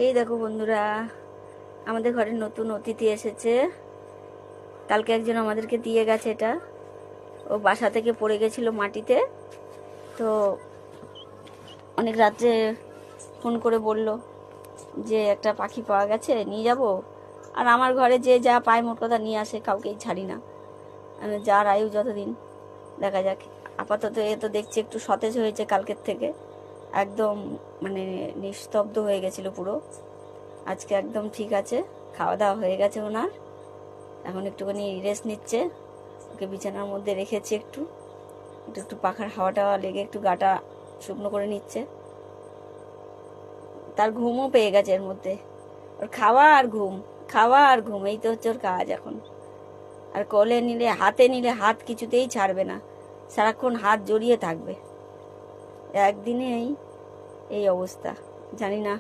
এই দেখো বন্ধুরা, আমাদের ঘরে নতুন অতিথি এসেছে। কালকে একজন আমাদেরকে দিয়ে গেছে এটা। ও বাসা থেকে পড়ে গেছিল মাটিতে, তো অনেক রাত্রে ফোন করে বলল যে একটা পাখি পাওয়া গেছে, নিয়ে যাব। আর আমার ঘরে যে যা পায় মোট কথা নিয়ে আসে, কাউকেই ছাড়ি না। যার আয়ু যতদিন, দেখা যাক। আপাতত এ তো দেখছি একটু সতেজ হয়েছে কালকের থেকে। একদম মানে নিস্তব্ধ হয়ে গেছিল পুরো। আজকে একদম ঠিক আছে, খাওয়া দাওয়া হয়ে গেছে ওনার। এখন একটুখানি রেস্ট নিচ্ছে। ওকে বিছানার মধ্যে রেখেছি, একটু একটু একটু পাখার হাওয়া টাওয়া লেগে একটু গাটা শুকনো করে নিচ্ছে। তার ঘুমও পেয়ে গেছে এর মধ্যে। ওর খাওয়া আর ঘুম, খাওয়া আর ঘুম, এই তো হচ্ছে ওর কাজ এখন। আর কোলে নিলে, হাতে নিলে হাত কিছুতেই ছাড়বে না, সারাক্ষণ হাত জড়িয়ে থাকবে। একদিনেই এই অবস্থা, জানি না